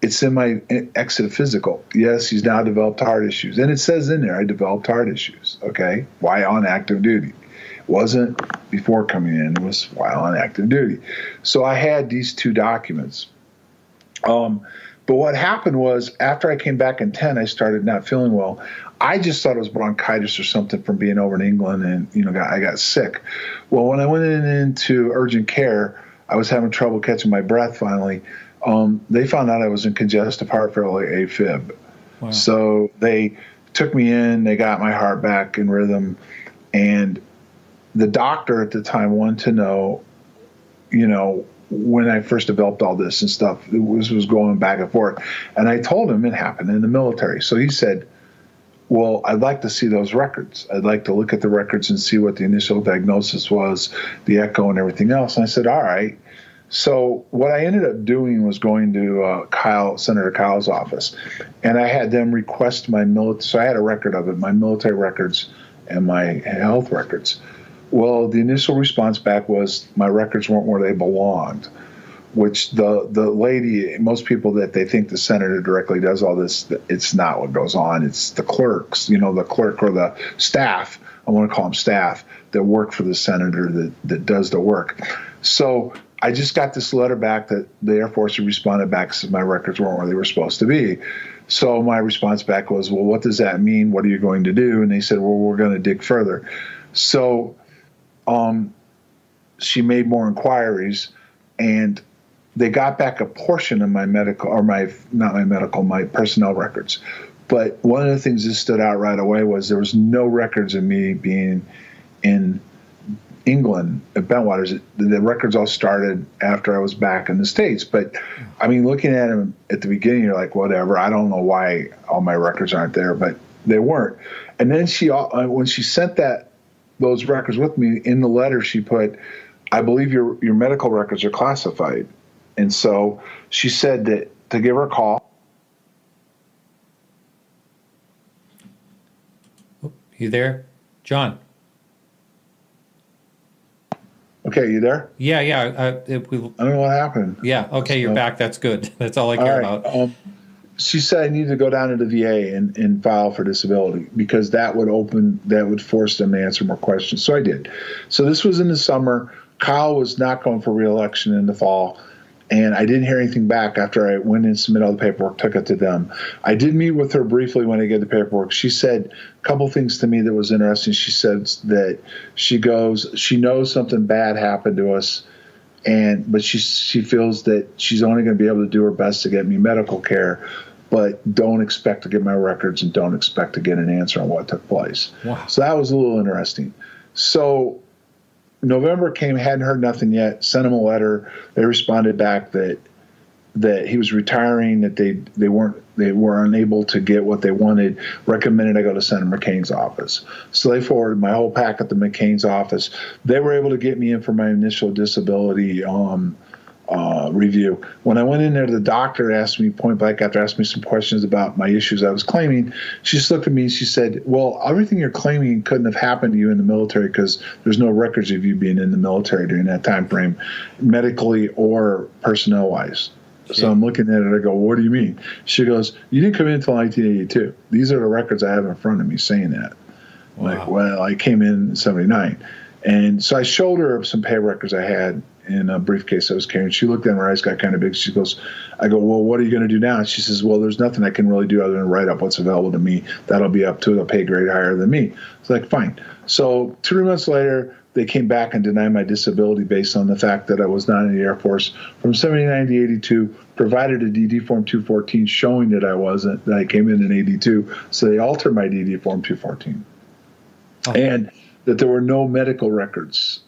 it's in my exit physical. Yes, he's now developed heart issues. And it says in there, I developed heart issues, okay? Why on active duty? Wasn't before coming in, it was while on active duty. So I had these two documents. But what happened was after I came back in 10, I started not feeling well. I just thought it was bronchitis or something from being over in England, and I got sick. Well, when I went into urgent care, I was having trouble catching my breath finally. they found out I was in congestive heart failure, AFib. Wow. So they took me in, they got my heart back in rhythm, and the doctor at the time wanted to know, when I first developed all this and stuff. This was going back and forth. And I told him it happened in the military. So he said, well, I'd like to see those records. I'd like to look at the records and see what the initial diagnosis was, the echo and everything else. And I said, all right. So what I ended up doing was going to Senator Kyle's office, and I had them request my military. So I had a record of it, my military records and my health records. Well, the initial response back was my records weren't where they belonged, which the lady, most people that they think the senator directly does all this, it's not what goes on. It's the clerks, the clerk or the staff, I want to call them staff, that work for the senator that does the work. So I just got this letter back that the Air Force had responded back, said my records weren't where they were supposed to be. So my response back was, well, what does that mean? What are you going to do? And they said, well, we're going to dig further. So she made more inquiries, and they got back a portion of my medical, or my personnel records. But one of the things that stood out right away was there was no records of me being in England at Bentwaters. The records all started after I was back in the States. But I mean, looking at them at the beginning, you're like, whatever. I don't know why all my records aren't there, but they weren't. And then when she sent those records with me, in the letter she put, I believe your medical records are classified. And so she said that to give her a call. You there, John? Okay, you there? Yeah. I don't know what happened. Yeah. Okay, you're back. That's good. That's all I care about. She said I needed to go down to the VA and file for disability, because that would force them to answer more questions. So I did. So this was in the summer. Kyle was not going for re-election in the fall, and I didn't hear anything back after I went and submitted all the paperwork, took it to them. I did meet with her briefly when I get the paperwork. She said a couple things to me that was interesting. She said that she knows something bad happened to us, but she feels that she's only going to be able to do her best to get me medical care, but don't expect to get my records and don't expect to get an answer on what took place. Wow. So that was a little interesting. So November came, hadn't heard nothing yet, sent him a letter. They responded back that he was retiring, that they were unable to get what they wanted, recommended I go to Senator McCain's office. So they forwarded my whole packet to McCain's office. They were able to get me in for my initial disability review. When I went in there, the doctor asked me point blank, after asking me some questions about my issues I was claiming, she just looked at me and she said, well, everything you're claiming couldn't have happened to you in the military because there's no records of you being in the military during that time frame, medically or personnel-wise. So I'm looking at it, I go, what do you mean? She goes, you didn't come in until 1982. These are the records I have in front of me saying that. Wow. Like, well, I came in 79. And so I showed her some pay records I had in a briefcase I was carrying. She looked at her eyes, got kind of big. She goes, I go, well, what are you going to do now? And she says, well, there's nothing I can really do other than write up what's available to me. That'll be up to a pay grade higher than me. It's like, fine. So 3 months later, they came back and denied my disability based on the fact that I was not in the Air Force from 79 to 82, provided a DD Form 214 showing that I wasn't, that I came in 82. So they altered my DD Form 214. Okay. And that there were no medical records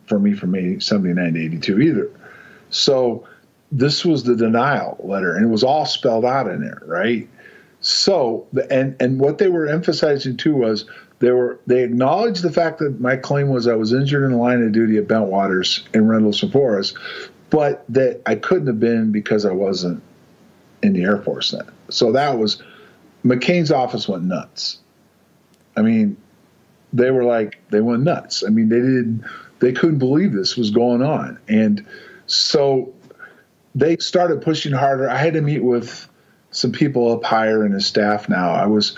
for me from 79 to 82 either. So this was the denial letter, and it was all spelled out in there, right? So, and what they were emphasizing too was they acknowledged the fact that my claim was I was injured in the line of duty at Bentwaters in Rendlesham Forest, but that I couldn't have been because I wasn't in the Air Force then. So that was, McCain's office went nuts. I mean, they went nuts. I mean, they couldn't believe this was going on. And so they started pushing harder. I had to meet with some people up higher in his staff now. I was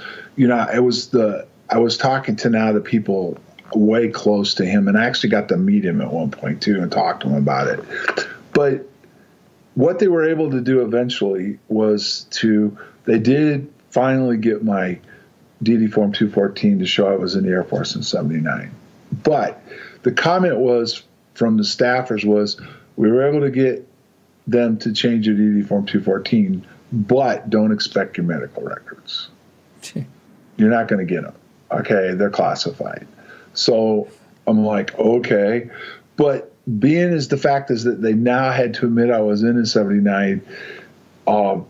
talking to now the people way close to him, and I actually got to meet him at one point too and talk to him about it. But what they were able to do eventually was they did finally get my DD Form 214 to show I was in the Air Force in 79. But the comment was from the staffers was, we were able to get them to change your DD Form 214, but don't expect your medical records. You're not going to get them. Okay, they're classified. So I'm like, okay. But being is the fact is that they now had to admit I was in 79. And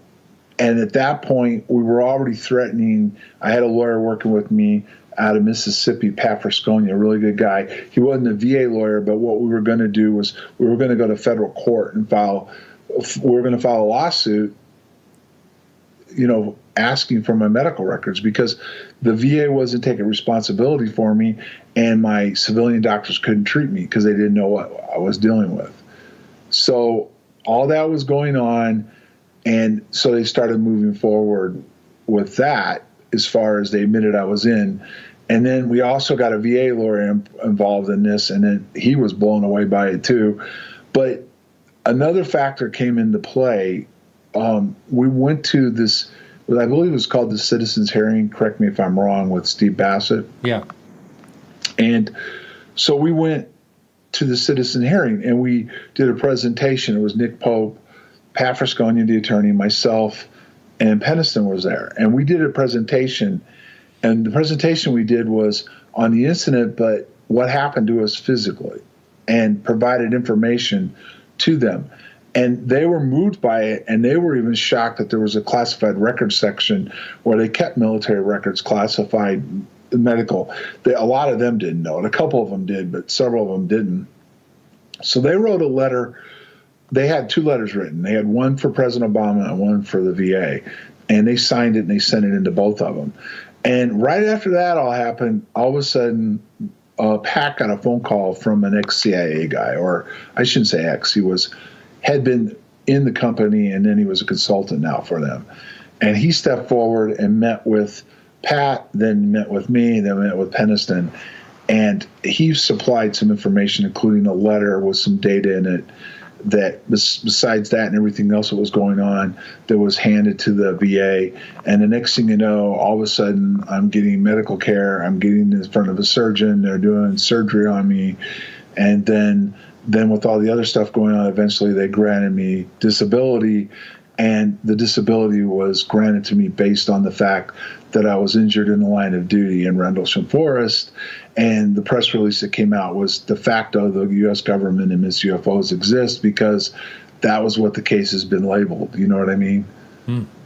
at that point, we were already threatening. I had a lawyer working with me out of Mississippi, Pat Frascogna, a really good guy. He wasn't a VA lawyer, but what we were going to do was we were going to go to federal court and we were going to file a lawsuit, asking for my medical records, because the VA wasn't taking responsibility for me, and my civilian doctors couldn't treat me because they didn't know what I was dealing with. So all that was going on, and so they started moving forward with that as far as they admitted I was in. And then we also got a VA lawyer involved in this, and then he was blown away by it too. But another factor came into play. We went to this, I believe it was called the Citizens Hearing, correct me if I'm wrong, with Steve Bassett. Yeah. And so we went to the Citizen Hearing, and we did a presentation. It was Nick Pope, Pat Frascogna, the attorney, myself, and Peniston was there. And we did a presentation, and the presentation we did was on the incident, but what happened to us physically, and provided information to them. And they were moved by it, and they were even shocked that there was a classified records section where they kept military records classified, medical. A lot of them didn't know it. A couple of them did, but several of them didn't. So they wrote a letter. They had 2 letters written. They had one for President Obama and one for the VA. And they signed it, and they sent it into both of them. And right after that all happened, all of a sudden, Pat got a phone call from an ex-CIA guy, or I shouldn't say ex. He had been in the company, and then he was a consultant now for them. And he stepped forward and met with Pat, then met with me, then met with Peniston. And he supplied some information, including a letter with some data in it, that besides that and everything else that was going on, that was handed to the VA. And the next thing you know, all of a sudden, I'm getting medical care. I'm getting in front of a surgeon. They're doing surgery on me. And then with all the other stuff going on, eventually they granted me disability. And the disability was granted to me based on the fact that I was injured in the line of duty in Rendlesham Forest. And the press release that came out was de facto the U.S. government and its UFOs exist, because that was what the case has been labeled. You know what I mean?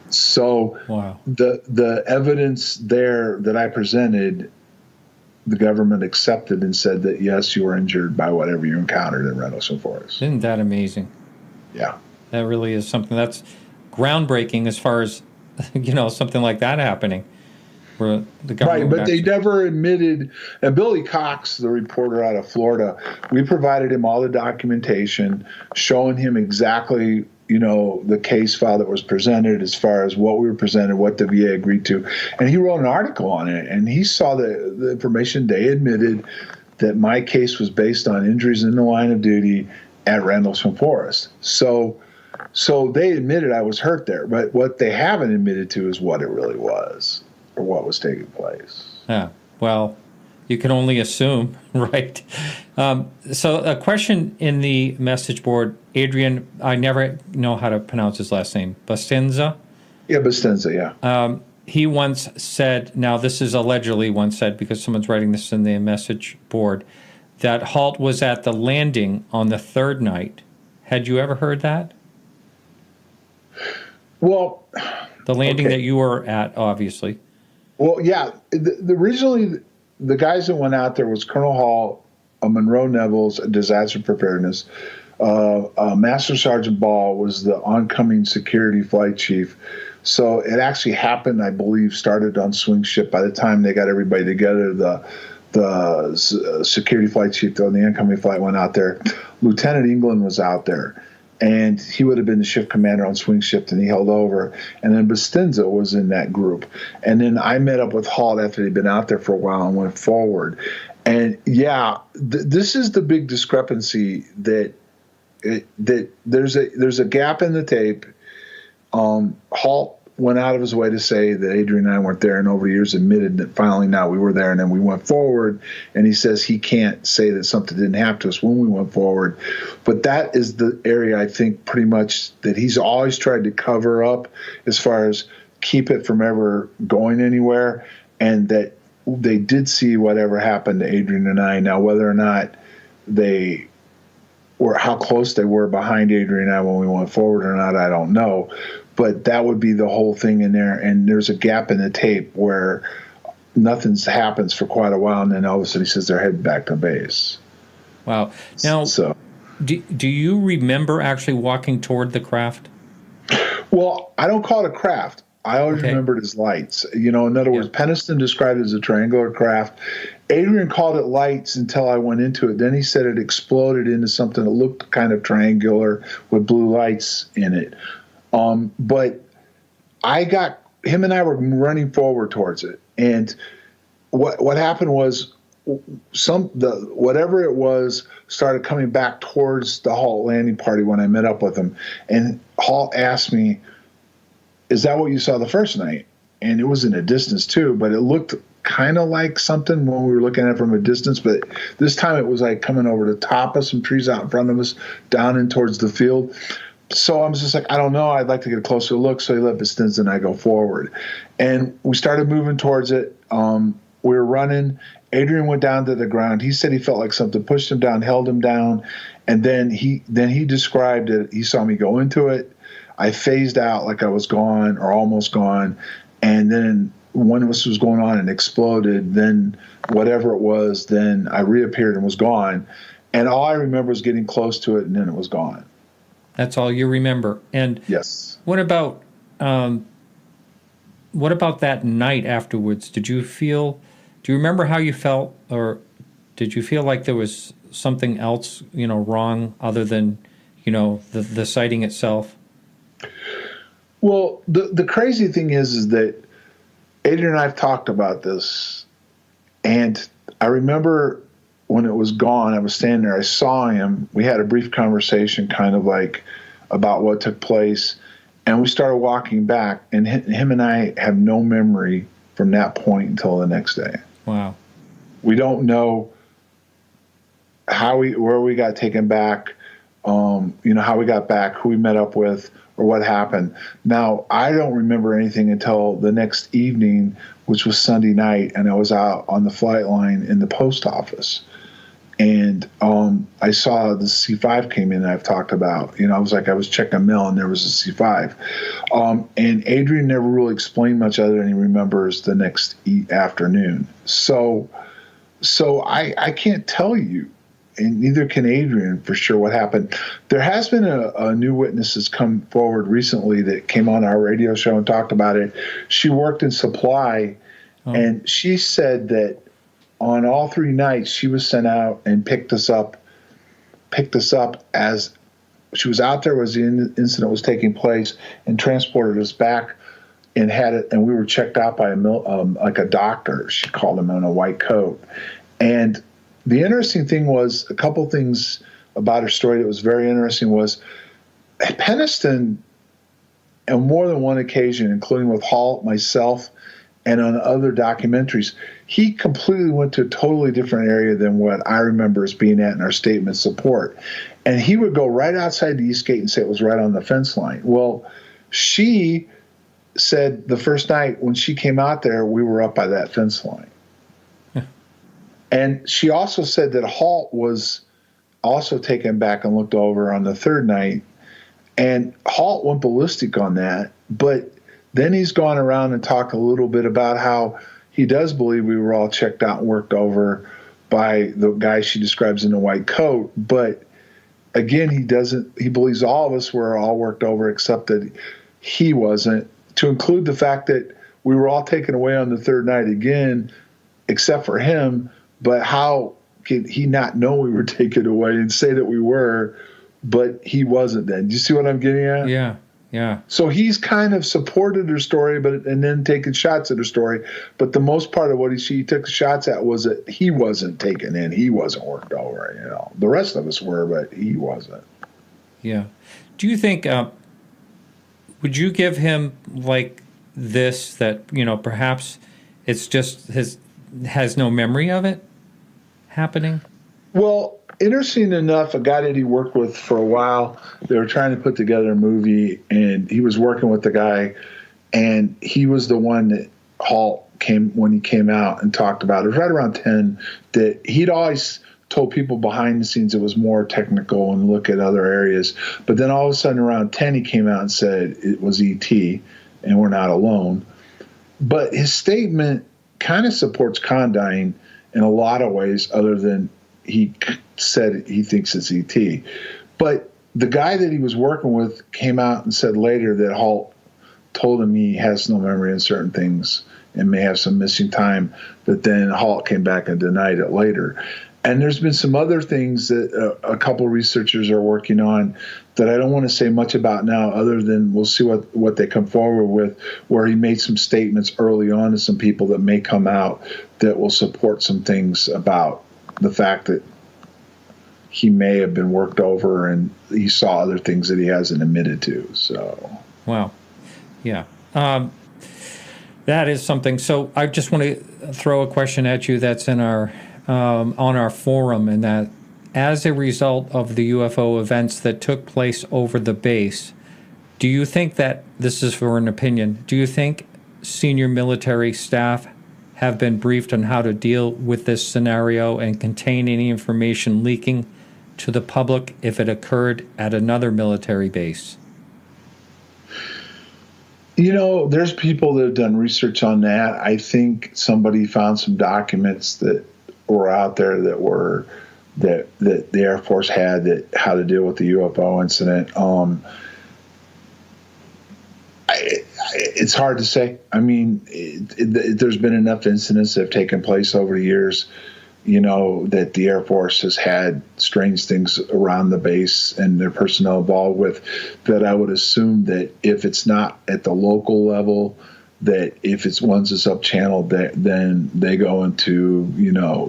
So wow. The evidence there that I presented, the government accepted and said that, yes, you were injured by whatever you encountered in Rendlesham Forest. Isn't that amazing? Yeah. That really is something that's groundbreaking as far as, something like that happening. Where the government right, but they never admitted. And Billy Cox, the reporter out of Florida, we provided him all the documentation showing him exactly, the case file that was presented as far as what we were presented, what the VA agreed to. And he wrote an article on it, and he saw the information. They admitted that my case was based on injuries in the line of duty at Rendlesham Forest. So they admitted I was hurt there, but what they haven't admitted to is what it really was, or what was taking place. Yeah, well, you can only assume, right? So a question in the message board, Adrian, I never know how to pronounce his last name, Bastenza? Yeah, Bastenza, yeah. He once said, now this is allegedly once said, because someone's writing this in the message board, that Halt was at the landing on the 3rd night. Had you ever heard that? Well, the landing that you were at, obviously. Well, yeah. Originally, the guys that went out there was Colonel Hall, Monroe Neville's disaster preparedness. Master Sergeant Ball was the oncoming security flight chief. So it actually happened, I believe, started on swing shift. By the time they got everybody together, the security flight chief on the incoming flight went out there. Lieutenant England was out there. And he would have been the shift commander on swing shift, and he held over. And then Bastenza was in that group. And then I met up with Halt after he'd been out there for a while and went forward. And, yeah, this is the big discrepancy that there's a gap in the tape. Halt went out of his way to say that Adrian and I weren't there, and over the years admitted that finally now we were there, and then we went forward. And he says he can't say that something didn't happen to us when we went forward. But that is the area I think pretty much that he's always tried to cover up as far as keep it from ever going anywhere, and that they did see whatever happened to Adrian and I. Now, whether or not they or how close they were behind Adrian and I when we went forward or not, I don't know. But that would be the whole thing in there. And there's a gap in the tape where nothing happens for quite a while, and then all of a sudden he says they're heading back to base. Wow. Now, do you remember actually walking toward the craft? Well, I don't call it a craft. I always remembered as lights. You know, in other words, Penniston described it as a triangular craft. Adrian called it lights until I went into it. Then he said it exploded into something that looked kind of triangular with blue lights in it. But him and I were running forward towards it. And what happened was whatever it was started coming back towards the Halt landing party when I met up with him. And Halt asked me, "Is that what you saw the first night?" And it was in a distance too, but it looked kind of like something when we were looking at it from a distance. But this time it was like coming over the top of some trees out in front of us, down in towards the field. So I was just like, I don't know. I'd like to get a closer look. So he left distance and I go forward. And we started moving towards it. We were running. Adrian went down to the ground. He said he felt like something pushed him down, held him down. And then he described it. He saw me go into it. I phased out like I was gone or almost gone. And then when this was going on and exploded, then whatever it was, then I reappeared and was gone. And all I remember was getting close to it, and then it was gone. That's all you remember. And yes. What about that night afterwards? Do you remember how you felt, or did you feel like there was something else, wrong other than, the sighting itself? Well, the crazy thing is that Adrian and I have talked about this, and I remember when it was gone, I was standing there, I saw him, we had a brief conversation kind of like about what took place, and we started walking back, and him and I have no memory from that point until the next day. Wow. We don't know where we got taken back, how we got back, who we met up with, or what happened. Now, I don't remember anything until the next evening, which was Sunday night, and I was out on the flight line in the post office. And I saw the C5 came in that I've talked about. I was checking mail, and there was a C5. And Adrian never really explained much other than he remembers the next afternoon. So I can't tell you, and neither can Adrian for sure what happened. There has been a new witness that's come forward recently that came on our radio show and talked about it. She worked in supply, and she said that on all 3 nights she was sent out and picked us up as she was out there as the incident was taking place, and transported us back and and we were checked out by a doctor. She called him in a white coat. And the interesting thing was, a couple things about her story that was very interesting was Penniston, on more than one occasion, including with Halt, myself, and on other documentaries, he completely went to a totally different area than what I remember as being at in our statement support. And he would go right outside the East Gate and say it was right on the fence line. Well, she said the first night when she came out there, we were up by that fence line. And she also said that Halt was also taken back and looked over on the third night. And Halt went ballistic on that. But then he's gone around and talked a little bit about how he does believe we were all checked out and worked over by the guy she describes in the white coat. But again, he believes all of us were all worked over except that he wasn't, to include the fact that we were all taken away on the third night again, except for him. But how could he not know we were taken away and say that we were, but he wasn't then? Do you see what I'm getting at? Yeah, yeah. So he's kind of supported her story, and then taken shots at her story. But the most part of what she took shots at was that he wasn't taken in. He wasn't worked over, The rest of us were, but he wasn't. Yeah. Do you think, would you give him, this that, perhaps it's just has no memory of it happening? Well, interesting enough, a guy that he worked with for a while, they were trying to put together a movie, and he was working with the guy, and he was the one that Halt when he came out and talked about it. It was right around 10 that he'd always told people behind the scenes it was more technical and look at other areas. But then all of a sudden around 10, he came out and said it was ET and we're not alone. But his statement kind of supports Condyne in a lot of ways, other than he said he thinks it's ET. But the guy that he was working with came out and said later that Halt told him he has no memory in certain things and may have some missing time, but then Halt came back and denied it later. And there's been some other things that a couple of researchers are working on that I don't want to say much about now, other than we'll see what they come forward with, where he made some statements early on to some people that may come out that will support some things about the fact that he may have been worked over and he saw other things that he hasn't admitted to. So, wow. Yeah. That is something. So I just want to throw a question at you that's in our on our forum, and that as a result of the UFO events that took place over the base, do you think that, this is for an opinion, do you think senior military staff have been briefed on how to deal with this scenario and contain any information leaking to the public if it occurred at another military base? There's people that have done research on that. I think somebody found some documents that were out there that the Air Force had, that how to deal with the UFO incident. It's hard to say. I mean, there's been enough incidents that have taken place over the years, that the Air Force has had strange things around the base and their personnel involved with, that I would assume that if it's not at the local level, that if it's once it's up channeled, then they go into,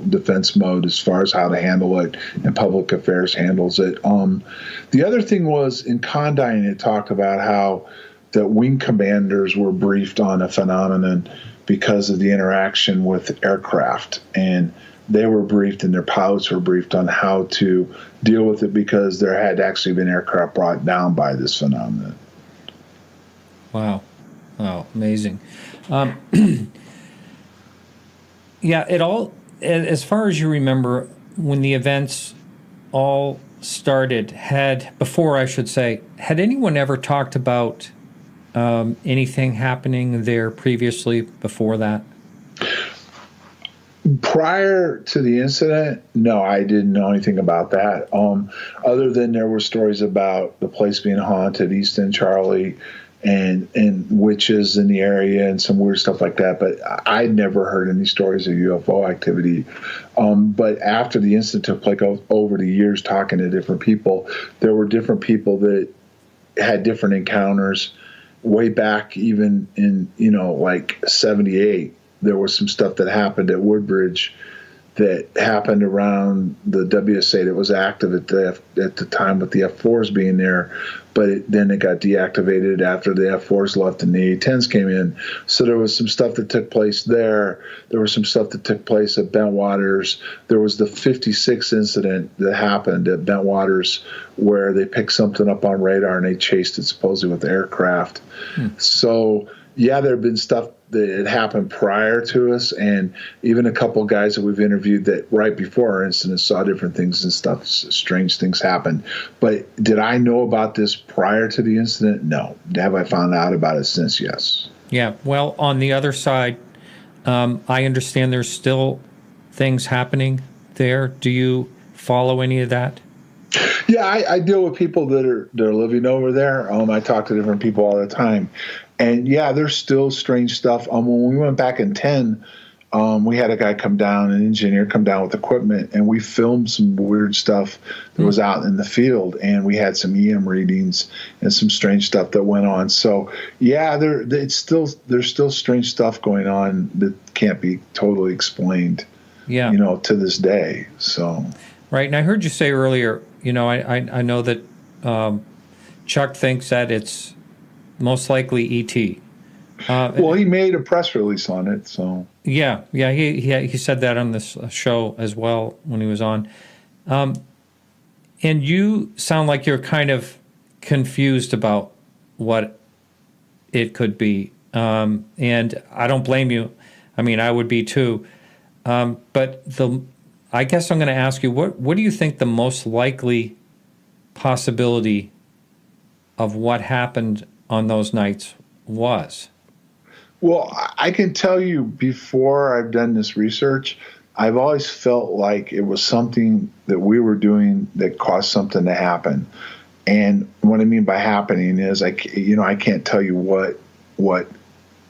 defense mode as far as how to handle it, and public affairs handles it. The other thing was in Condyne, it talked about how the wing commanders were briefed on a phenomenon because of the interaction with aircraft, and they were briefed and their pilots were briefed on how to deal with it because there had actually been aircraft brought down by this phenomenon. Wow. Oh, amazing. Yeah, it all, as far as you remember, when the events all started, had anyone ever talked about anything happening there previously before that? Prior to the incident, no, I didn't know anything about that. Other than there were stories about the place being haunted, East End Charlie, and witches in the area and some weird stuff like that. But I'd never heard any stories of UFO activity. But after the incident took place, over the years, talking to different people, there were different people that had different encounters. Way back, even in like 78, there was some stuff that happened at Woodbridge that happened around the WSA that was active at the time with the F-4s being there, but then it got deactivated after the F-4s left and the A-10s came in. So there was some stuff that took place there. There was some stuff that took place at Bentwaters. There was the 56 incident that happened at Bentwaters where they picked something up on radar and they chased it supposedly with aircraft. So yeah, there have been stuff that had happened prior to us, and even a couple of guys that we've interviewed that right before our incident saw different things and stuff, strange things happened. But did I know about this prior to the incident? No. Have I found out about it since? Yes. Yeah, well, on the other side, I understand there's still things happening there. Do you follow any of that? Yeah, I deal with people that are living over there. I talk to different people all the time. And yeah, there's still strange stuff. When we went back in 10, we had a guy come down, an engineer come down with equipment, and we filmed some weird stuff that was out in the field, and we had some EM readings and some strange stuff that went on. So yeah, there's still strange stuff going on that can't be totally explained. Yeah, to this day. So right, and I heard you say earlier, I know that Chuck thinks that it's most likely ET. Well, he made a press release on it, so. Yeah, he said that on this show as well when he was on. And you sound like you're kind of confused about what it could be. And I don't blame you. I mean, I would be too. But I guess I'm going to ask you, what do you think the most likely possibility of what happened on those nights was? Well, I can tell you before I've done this research, I've always felt like it was something that we were doing that caused something to happen. And what I mean by happening is, I can't tell you what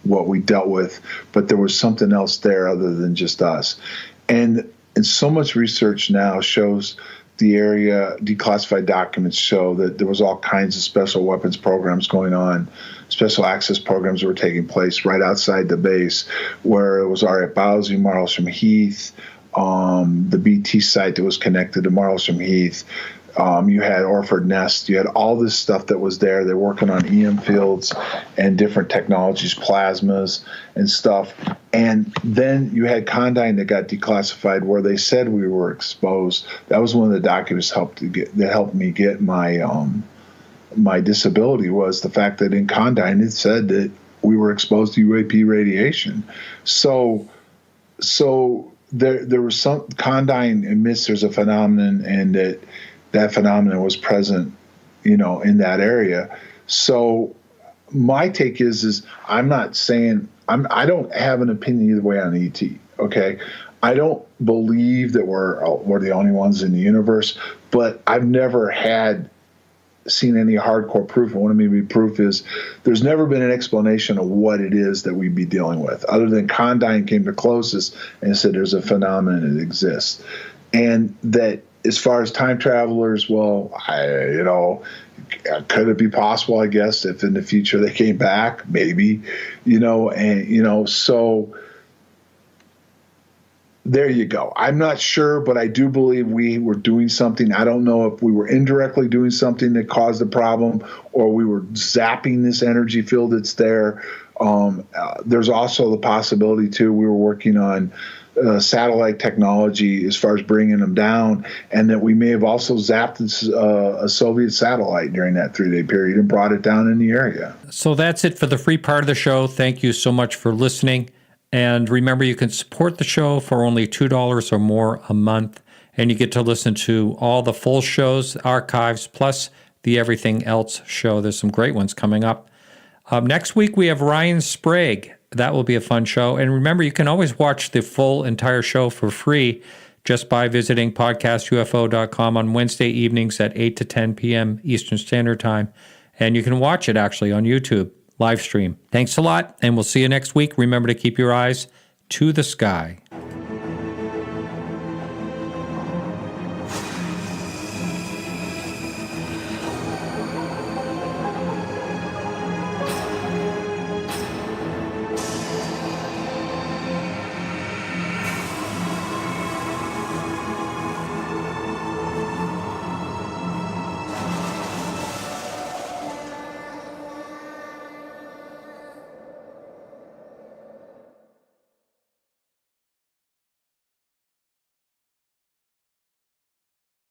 we dealt with, but there was something else there other than just us. And so much research now shows the area, declassified documents show that there was all kinds of special weapons programs going on, special access programs that were taking place right outside the base, where it was R.F. Bowsey, Marlsham Heath, the BT site that was connected to Marlsham Heath. You had Orford Nest. You had all this stuff that was there. They're working on EM fields and different technologies, plasmas and stuff. And then you had Condyne that got declassified, where they said we were exposed. That was one of the documents that helped me get my my disability, was the fact that in Condyne it said that we were exposed to UAP radiation. So there was some Condyne admits there's a phenomenon, and that phenomenon was present, in that area. So my take is I'm not saying I don't have an opinion either way on ET. Okay, I don't believe that we're the only ones in the universe, but I've never seen any hardcore proof. And what I mean by proof is there's never been an explanation of what it is that we'd be dealing with, other than Condyne came the closest and said there's a phenomenon that exists, and that. As far as time travelers, well, could it be possible? I guess if in the future they came back, maybe, so there you go. I'm not sure, but I do believe we were doing something. I don't know if we were indirectly doing something that caused the problem, or we were zapping this energy field that's there. There's also the possibility too, we were working on satellite technology as far as bringing them down, and that we may have also zapped a Soviet satellite during that 3-day period and brought it down in the area. So that's it for the free part of the show. Thank you so much for listening. And remember, you can support the show for only $2 or more a month, and you get to listen to all the full shows, archives, plus the Everything Else show. There's some great ones coming up. Next week, we have Ryan Sprague. That will be a fun show. And remember, you can always watch the full entire show for free just by visiting podcastufo.com on Wednesday evenings at 8 to 10 p.m. Eastern Standard Time. And you can watch it actually on YouTube, live stream. Thanks a lot, and we'll see you next week. Remember to keep your eyes to the sky.